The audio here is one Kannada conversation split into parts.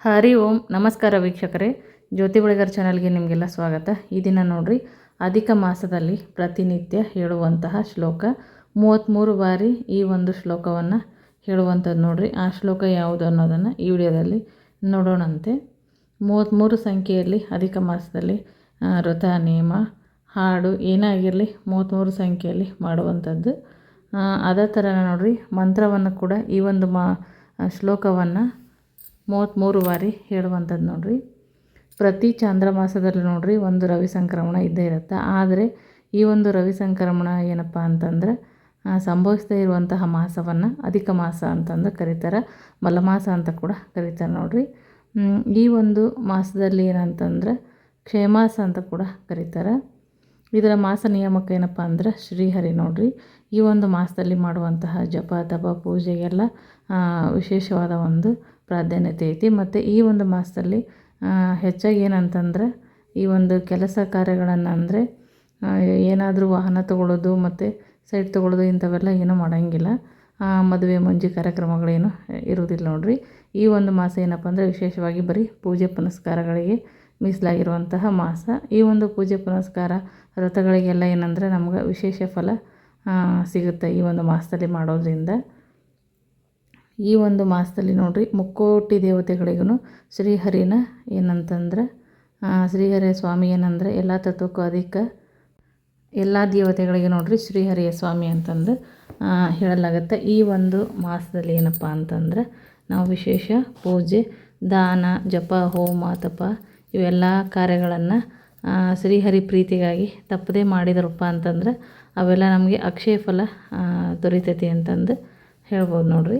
ಹರಿ ಓಂ ನಮಸ್ಕಾರ ವೀಕ್ಷಕರೇ, ಜ್ಯೋತಿ ಬಳಿಗಾರ್ ಚಾನಲ್ಗೆ ನಿಮಗೆಲ್ಲ ಸ್ವಾಗತ. ಈ ದಿನ ನೋಡ್ರಿ, ಅಧಿಕ ಮಾಸದಲ್ಲಿ ಪ್ರತಿನಿತ್ಯ ಹೇಳುವಂತಹ ಶ್ಲೋಕ 33 ಬಾರಿ ಈ ಒಂದು ಶ್ಲೋಕವನ್ನು ಹೇಳುವಂಥದ್ದು ನೋಡ್ರಿ. ಆ ಶ್ಲೋಕ ಯಾವುದು ಅನ್ನೋದನ್ನು ಈ ವಿಡಿಯೋದಲ್ಲಿ ನೋಡೋಣಂತೆ. 33 ಸಂಖ್ಯೆಯಲ್ಲಿ ಅಧಿಕ ಮಾಸದಲ್ಲಿ ವ್ರತ, ನೇಮ, ಹಾಡು ಏನೇ ಆಗಿರಲಿ 33 ಸಂಖ್ಯೆಯಲ್ಲಿ ಮಾಡುವಂಥದ್ದು. ಅದೇ ಥರ ನೋಡ್ರಿ, ಮಂತ್ರವನ್ನು ಕೂಡ ಈ ಒಂದು ಶ್ಲೋಕವನ್ನು 33 ಬಾರಿ ಹೇಳುವಂಥದ್ದು ನೋಡ್ರಿ. ಪ್ರತಿ ಚಾಂದ್ರಮಾಸದಲ್ಲಿ ನೋಡ್ರಿ ಒಂದು ರವಿ ಸಂಕ್ರಮಣ ಇದ್ದೇ ಇರುತ್ತೆ. ಆದರೆ ಈ ಒಂದು ರವಿ ಸಂಕ್ರಮಣ ಏನಪ್ಪ ಅಂತಂದ್ರೆ ಸಂಭವಿಸ್ತಾ ಇರುವಂತಹ ಮಾಸವನ್ನು ಅಧಿಕ ಮಾಸ ಅಂತಂದು ಕರೀತಾರೆ, ಮಲಮಾಸ ಅಂತ ಕೂಡ ಕರೀತಾರೆ ನೋಡ್ರಿ. ಈ ಒಂದು ಮಾಸದಲ್ಲಿ ಏನಂತಂದ್ರೆ ಕ್ಷೇಮಾಸ ಅಂತ ಕೂಡ ಕರೀತಾರೆ. ಇದರ ಮಾಸ ನಿಯಾಮಕ ಏನಪ್ಪ ಅಂದ್ರೆ ಶ್ರೀಹರಿ ನೋಡ್ರಿ. ಈ ಒಂದು ಮಾಸದಲ್ಲಿ ಮಾಡುವಂತಹ ಜಪ ತಪ ಪೂಜೆಗೆಲ್ಲ ವಿಶೇಷವಾದ ಒಂದು ಪ್ರಾಧಾನ್ಯತೆ ಐತಿ. ಮತ್ತು ಈ ಒಂದು ಮಾಸದಲ್ಲಿ ಹೆಚ್ಚಾಗಿ ಏನಂತಂದ್ರೆ ಈ ಒಂದು ಕೆಲಸ ಕಾರ್ಯಗಳನ್ನು ಅಂದರೆ ಏನಾದರೂ ವಾಹನ ತೊಗೊಳ್ಳೋದು ಮತ್ತು ಸೈಟ್ ತೊಗೊಳ್ಳೋದು ಇಂಥವೆಲ್ಲ ಏನೂ ಮಾಡೋಂಗಿಲ್ಲ. ಮದುವೆ ಮುಂಜಿ ಕಾರ್ಯಕ್ರಮಗಳೇನು ಇರುವುದಿಲ್ಲ ನೋಡ್ರಿ. ಈ ಒಂದು ಮಾಸ ಏನಪ್ಪ ಅಂದರೆ ವಿಶೇಷವಾಗಿ ಬರೀ ಪೂಜೆ ಪುನಸ್ಕಾರಗಳಿಗೆ ಮೀಸಲಾಗಿರುವಂತಹ ಮಾಸ. ಈ ಒಂದು ಪೂಜೆ ಪುನಸ್ಕಾರ ವ್ರತಗಳಿಗೆಲ್ಲ ಏನಂದರೆ ನಮ್ಗೆ ವಿಶೇಷ ಫಲ ಸಿಗುತ್ತೆ ಈ ಒಂದು ಮಾಸದಲ್ಲಿ ಮಾಡೋದ್ರಿಂದ. ಈ ಒಂದು ಮಾಸದಲ್ಲಿ ನೋಡ್ರಿ ಮುಕ್ಕೋಟಿ ದೇವತೆಗಳಿಗೂ ಶ್ರೀಹರಿನ ಏನಂತಂದ್ರೆ ಶ್ರೀಹರಿಯ ಸ್ವಾಮಿ ಏನಂದರೆ ಎಲ್ಲ ತತ್ವಕ್ಕೂ ಅಧಿಕ ಎಲ್ಲ ದೇವತೆಗಳಿಗೆ ನೋಡ್ರಿ ಶ್ರೀಹರಿಯ ಸ್ವಾಮಿ ಅಂತಂದು ಹೇಳಲಾಗುತ್ತೆ. ಈ ಒಂದು ಮಾಸದಲ್ಲಿ ಏನಪ್ಪ ಅಂತಂದ್ರೆ ನಾವು ವಿಶೇಷ ಪೂಜೆ, ದಾನ, ಜಪ, ಹೋಮ, ತಪ ಇವೆಲ್ಲ ಕಾರ್ಯಗಳನ್ನು ಶ್ರೀಹರಿ ಪ್ರೀತಿಗಾಗಿ ತಪ್ಪದೇ ಮಾಡಿದ್ರಪ್ಪ ಅಂತಂದ್ರೆ ಅವೆಲ್ಲ ನಮಗೆ ಅಕ್ಷಯ ಫಲ ದೊರೀತೈತಿ ಅಂತಂದು ಹೇಳ್ಬೋದು ನೋಡ್ರಿ.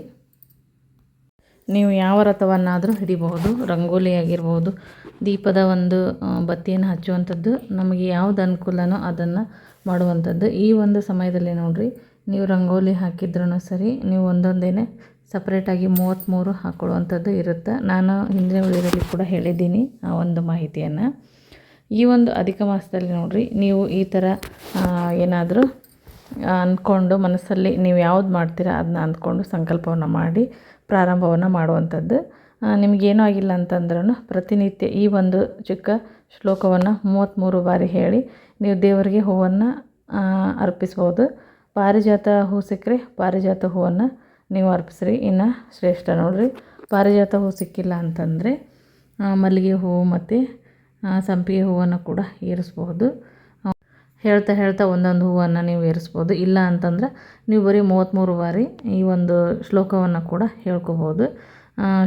ನೀವು ಯಾವ ವ್ರತವನ್ನಾದರೂ ಹಿಡಿಬಹುದು, ರಂಗೋಲಿ ಆಗಿರ್ಬೋದು, ದೀಪದ ಒಂದು ಬತ್ತಿಯನ್ನು ಹಚ್ಚುವಂಥದ್ದು, ನಮಗೆ ಯಾವುದು ಅನುಕೂಲನೋ ಅದನ್ನು ಮಾಡುವಂಥದ್ದು. ಈ ಒಂದು ಸಮಯದಲ್ಲಿ ನೋಡ್ರಿ, ನೀವು ರಂಗೋಲಿ ಹಾಕಿದ್ರೂ ಸರಿ, ನೀವು ಒಂದೊಂದೇ ಸಪ್ರೇಟಾಗಿ 33 ಹಾಕ್ಕೊಳ್ಳುವಂಥದ್ದು ಇರುತ್ತೆ. ನಾನು ಹಿಂದಿನ ವಿಡಿಯೋದಲ್ಲಿ ಕೂಡ ಹೇಳಿದ್ದೀನಿ ಆ ಒಂದು ಮಾಹಿತಿಯನ್ನು. ಈ ಒಂದು ಅಧಿಕ ಮಾಸದಲ್ಲಿ ನೋಡ್ರಿ, ನೀವು ಈ ಥರ ಏನಾದರೂ ಅಂದ್ಕೊಂಡು ಮನಸ್ಸಲ್ಲಿ ನೀವು ಯಾವ್ದು ಮಾಡ್ತೀರಾ ಅದನ್ನ ಅಂದ್ಕೊಂಡು ಸಂಕಲ್ಪವನ್ನು ಮಾಡಿ ಪ್ರಾರಂಭವನ್ನು ಮಾಡುವಂಥದ್ದು. ನಿಮಗೇನೂ ಆಗಿಲ್ಲ ಅಂತಂದ್ರೂ ಪ್ರತಿನಿತ್ಯ ಈ ಒಂದು ಚಿಕ್ಕ ಶ್ಲೋಕವನ್ನು 33 ಬಾರಿ ಹೇಳಿ ನೀವು ದೇವರಿಗೆ ಹೂವನ್ನು ಅರ್ಪಿಸ್ಬೋದು. ಪಾರಿಜಾತ ಹೂ ಸಿಕ್ಕರೆ ಪಾರಿಜಾತ ಹೂವನ್ನು ನೀವು ಅರ್ಪಿಸ್ರಿ, ಇನ್ನು ಶ್ರೇಷ್ಠ ನೋಡ್ರಿ. ಪಾರಿಜಾತ ಹೂ ಸಿಕ್ಕಿಲ್ಲ ಅಂತಂದರೆ ಮಲ್ಲಿಗೆ ಹೂವು ಮತ್ತು ಸಂಪಿಗೆ ಹೂವನ್ನು ಕೂಡ ಏರಿಸ್ಬೋದು. ಹೇಳ್ತಾ ಒಂದೊಂದು ಹೂವನ್ನು ನೀವು ಏರಿಸ್ಬೋದು. ಇಲ್ಲ ಅಂತಂದ್ರೆ ನೀವು ಬರೀ 33 ಬಾರಿ ಈ ಒಂದು ಶ್ಲೋಕವನ್ನು ಕೂಡ ಹೇಳ್ಕೊಬೋದು.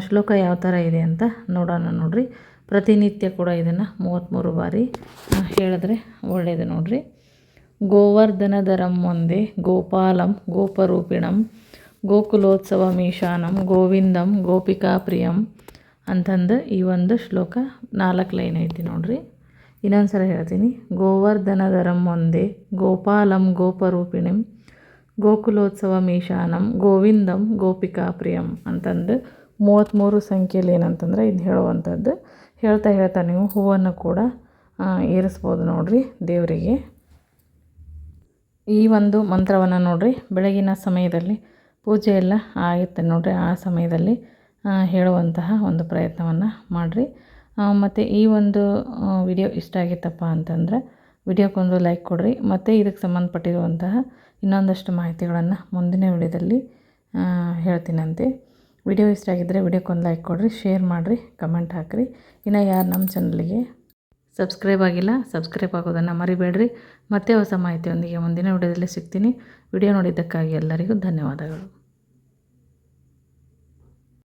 ಶ್ಲೋಕ ಯಾವ ಥರ ಇದೆ ಅಂತ ನೋಡೋಣ ನೋಡ್ರಿ. ಪ್ರತಿನಿತ್ಯ ಕೂಡ ಇದನ್ನು 33 ಬಾರಿ ಹೇಳಿದ್ರೆ ಒಳ್ಳೆಯದು ನೋಡ್ರಿ. ಗೋವರ್ಧನಧರಂ ಒಂದೇ ಗೋಪಾಲಂ ಗೋಪರೂಪಿಣಂ ಗೋಕುಲೋತ್ಸವಮೀಶಾನಂ ಗೋವಿಂದಂ ಗೋಪಿಕಾ ಪ್ರಿಯಂ ಅಂತಂದು ಈ ಒಂದು ಶ್ಲೋಕ 4 ಲೈನ್ ಐತಿ ನೋಡ್ರಿ. ಇನ್ನೊಂದು ಸಲ ಹೇಳ್ತೀನಿ. ಗೋವರ್ಧನಧರಂ ಒಂದೇ ಗೋಪಾಲಂ ಗೋಪರೂಪಿಣಿಂ ಗೋಕುಲೋತ್ಸವಮೀಶಾನಂ ಗೋವಿಂದಂ ಗೋಪಿಕಾ ಪ್ರಿಯಂ ಅಂತಂದು 33 ಸಂಖ್ಯೆಯಲ್ಲಿ ಏನಂತಂದ್ರೆ ಇದು ಹೇಳುವಂಥದ್ದು. ಹೇಳ್ತಾ ನೀವು ಹೂವನ್ನು ಕೂಡ ಏರಿಸ್ಬೋದು ನೋಡ್ರಿ ದೇವರಿಗೆ. ಈ ಒಂದು ಮಂತ್ರವನ್ನು ನೋಡ್ರಿ ಬೆಳಗಿನ ಸಮಯದಲ್ಲಿ ಪೂಜೆ ಎಲ್ಲ ಆಗುತ್ತೆ ನೋಡ್ರಿ, ಆ ಸಮಯದಲ್ಲಿ ಹೇಳುವಂತಹ ಒಂದು ಪ್ರಯತ್ನವನ್ನು ಮಾಡಿರಿ. ಮತ್ತು ಈ ಒಂದು ವಿಡಿಯೋ ಇಷ್ಟ ಆಗಿತ್ತಪ್ಪ ಅಂತಂದರೆ ವಿಡಿಯೋಕ್ಕೊಂದು ಲೈಕ್ ಕೊಡಿರಿ. ಮತ್ತು ಇದಕ್ಕೆ ಸಂಬಂಧಪಟ್ಟಿರುವಂತಹ ಇನ್ನೊಂದಷ್ಟು ಮಾಹಿತಿಗಳನ್ನು ಮುಂದಿನ ವಿಡಿಯೋದಲ್ಲಿ ಹೇಳ್ತೀನಂತೆ. ವಿಡಿಯೋ ಇಷ್ಟ ಆಗಿದ್ದರೆ ವಿಡಿಯೋಕ್ಕೊಂದು ಲೈಕ್ ಕೊಡಿರಿ, ಶೇರ್ ಮಾಡಿರಿ, ಕಮೆಂಟ್ ಹಾಕಿರಿ. ಇನ್ನು ಯಾರು ನಮ್ಮ ಚಾನಲ್ಗೆ ಸಬ್ಸ್ಕ್ರೈಬ್ ಆಗಿಲ್ಲ ಸಬ್ಸ್ಕ್ರೈಬ್ ಆಗೋದನ್ನು ಮರಿಬೇಡ್ರಿ. ಮತ್ತೆ ಹೊಸ ಮಾಹಿತಿಯೊಂದಿಗೆ ಮುಂದಿನ ವಿಡಿಯೋದಲ್ಲಿ ಸಿಗ್ತೀನಿ. ವಿಡಿಯೋ ನೋಡಿದ್ದಕ್ಕಾಗಿ ಎಲ್ಲರಿಗೂ ಧನ್ಯವಾದಗಳು.